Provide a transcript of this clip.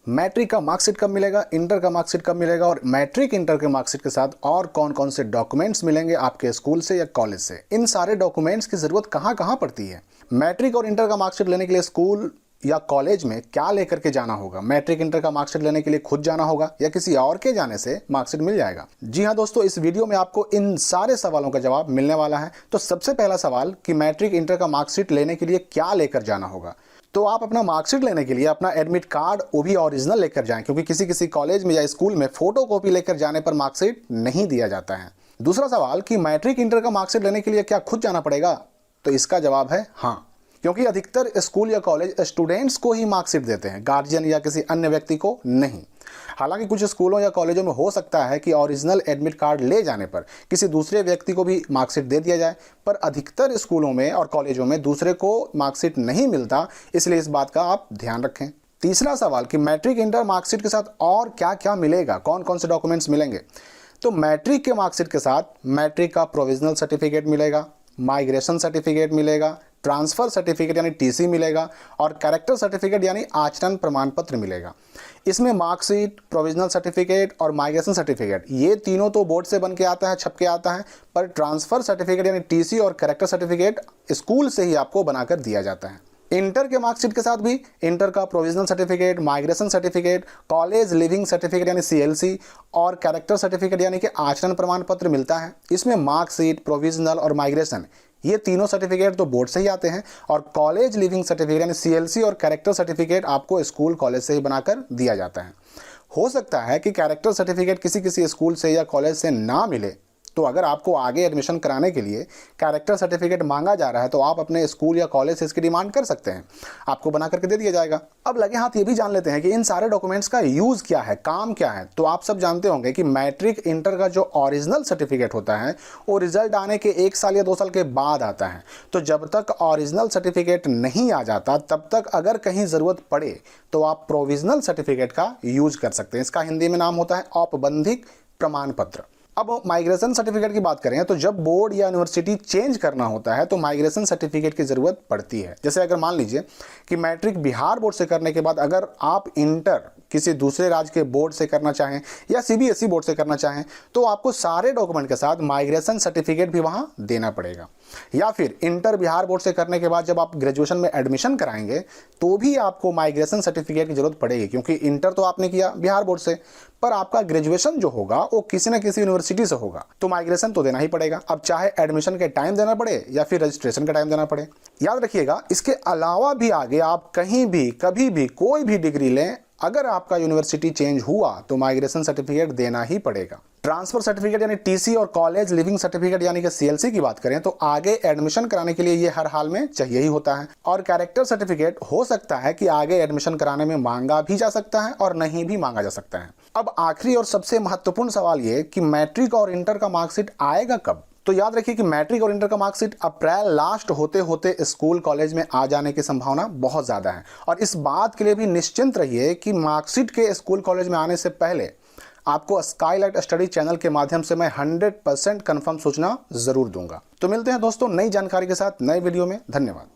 Matric का marksheet कब मिलेगा, इंटर का मार्कशीट कब मिलेगा और मैट्रिक इंटर के मार्कशीट के साथ और कौन कौन से डॉक्यूमेंट्स मिलेंगे आपके स्कूल से या कॉलेज से, इन सारे डॉक्यूमेंट्स की ज़रूरत कहाँ कहाँ पड़ती है। मैट्रिक और इंटर का मार्कशीट लेने के लिए स्कूल या कॉलेज में क्या लेकर के जाना होगा। मैट्रिक इंटर का मार्कशीट लेने के लिए खुद जाना होगा या किसी और के जाने से मार्कशीट मिल जाएगा। जी हाँ दोस्तों, इस वीडियो में आपको इन सारे सवालों का जवाब मिलने वाला है। तो सबसे पहला सवाल कि मैट्रिक इंटर का मार्कशीट लेने के लिए क्या लेकर जाना होगा। तो आप अपना मार्कशीट लेने के लिए अपना एडमिट कार्ड वो भी ओरिजिनल लेकर जाएं, क्योंकि किसी किसी कॉलेज में या स्कूल में फोटो कॉपी लेकर जाने पर मार्कशीट नहीं दिया जाता है। दूसरा सवाल कि मैट्रिक इंटर का मार्कशीट लेने के लिए क्या खुद जाना पड़ेगा। तो इसका जवाब है हाँ, क्योंकि अधिकतर स्कूल या कॉलेज स्टूडेंट्स को ही मार्कशीट देते हैं, गार्जियन या किसी अन्य व्यक्ति को नहीं। हालांकि कुछ स्कूलों या कॉलेजों में हो सकता है कि ओरिजिनल एडमिट कार्ड ले जाने पर किसी दूसरे व्यक्ति को भी मार्कशीट दे दिया जाए, पर अधिकतर स्कूलों में और कॉलेजों में दूसरे को मार्कशीट नहीं मिलता, इसलिए इस बात का आप ध्यान रखें। तीसरा सवाल कि मैट्रिक इंटर मार्कशीट के साथ और क्या क्या मिलेगा, कौन कौन से डॉक्यूमेंट्स मिलेंगे। तो मैट्रिक के मार्कशीट के साथ मैट्रिक का प्रोविजनल सर्टिफिकेट मिलेगा, माइग्रेशन सर्टिफिकेट मिलेगा, ट्रांसफ़र सर्टिफिकेट यानी टीसी मिलेगा और कैरेक्टर सर्टिफिकेट यानी आचरण प्रमाण पत्र मिलेगा। इसमें मार्कशीट, प्रोविजनल सर्टिफिकेट और माइग्रेशन सर्टिफिकेट ये तीनों तो बोर्ड से बन के आता है, छप के आता है, पर ट्रांसफ़र सर्टिफिकेट यानी टीसी और कैरेक्टर सर्टिफिकेट स्कूल से ही आपको बनाकर दिया जाता है। इंटर के मार्कशीट के साथ भी इंटर का provisional certificate, migration certificate, college leaving certificate यानी सीएलसी और कैरेक्टर सर्टिफिकेट यानी कि आचरण प्रमाण पत्र मिलता है। इसमें मार्कशीट, प्रोविजनल और माइग्रेशन ये तीनों सर्टिफिकेट तो बोर्ड से ही आते हैं और कॉलेज लिविंग सर्टिफिकेट यानी सीएलसी और कैरेक्टर सर्टिफिकेट आपको स्कूल कॉलेज से ही बनाकर दिया जाता है। हो सकता है कि कैरेक्टर सर्टिफिकेट किसी किसी स्कूल से या कॉलेज से ना मिले, तो अगर आपको आगे एडमिशन कराने के लिए कैरेक्टर सर्टिफिकेट मांगा जा रहा है तो आप अपने स्कूल या कॉलेज से इसकी डिमांड कर सकते हैं, आपको बना करके दे दिया जाएगा। अब लगे हाथ ये भी जान लेते हैं कि इन सारे डॉक्यूमेंट्स का यूज़ क्या है, काम क्या है। तो आप सब जानते होंगे कि मैट्रिक इंटर का जो ओरिजिनल सर्टिफिकेट होता है वो रिजल्ट आने के 1 साल या 2 साल के बाद आता है। तो जब तक ओरिजिनल सर्टिफिकेट नहीं आ जाता तब तक अगर कहीं ज़रूरत पड़े तो आप प्रोविजनल सर्टिफिकेट का यूज कर सकते हैं। इसका हिंदी में नाम होता है औपबंधिक प्रमाण पत्र। अब माइग्रेशन सर्टिफिकेट की बात करें तो जब बोर्ड या यूनिवर्सिटी चेंज करना होता है तो माइग्रेशन सर्टिफिकेट की ज़रूरत पड़ती है। जैसे अगर मान लीजिए कि मैट्रिक बिहार बोर्ड से करने के बाद अगर आप इंटर किसी दूसरे राज्य के बोर्ड से करना चाहें या सीबीएसई बोर्ड से करना चाहें तो आपको सारे डॉक्यूमेंट के साथ माइग्रेशन सर्टिफिकेट भी वहाँ देना पड़ेगा। या फिर इंटर बिहार बोर्ड से करने के बाद जब आप ग्रेजुएशन में एडमिशन कराएंगे तो भी आपको माइग्रेशन सर्टिफिकेट की ज़रूरत पड़ेगी, क्योंकि इंटर तो आपने किया बिहार बोर्ड से, पर आपका ग्रेजुएशन जो होगा वो किसी न किसी यूनिवर्सिटी से होगा, तो माइग्रेशन तो देना ही पड़ेगा। अब चाहे एडमिशन के टाइम देना पड़े या फिर रजिस्ट्रेशन का टाइम देना पड़े। याद रखिएगा, इसके अलावा भी आगे आप कहीं भी कभी भी कोई भी डिग्री लें, अगर आपका यूनिवर्सिटी चेंज हुआ तो माइग्रेशन सर्टिफिकेट देना ही पड़ेगा। ट्रांसफर सर्टिफिकेट यानी टीसी और कॉलेज लिविंग सर्टिफिकेट यानी कि सीएलसी की बात करें तो आगे एडमिशन कराने के लिए ये हर हाल में चाहिए ही होता है। और कैरेक्टर सर्टिफिकेट हो सकता है कि आगे एडमिशन कराने में मांगा भी जा सकता है और नहीं भी मांगा जा सकता है। अब आखिरी और सबसे महत्वपूर्ण सवाल ये कि मैट्रिक और इंटर का मार्कशीट आएगा कब। तो याद रखिए कि मैट्रिक और इंटर का मार्कशीट अप्रैल लास्ट होते होते स्कूल कॉलेज में आ जाने की संभावना बहुत ज़्यादा है। और इस बात के लिए भी निश्चिंत रहिए कि मार्कशीट के स्कूल कॉलेज में आने से पहले आपको स्काईलाइट स्टडी चैनल के माध्यम से मैं 100% कन्फर्म सूचना ज़रूर दूंगा। तो मिलते हैं दोस्तों नई जानकारी के साथ नए वीडियो में। धन्यवाद।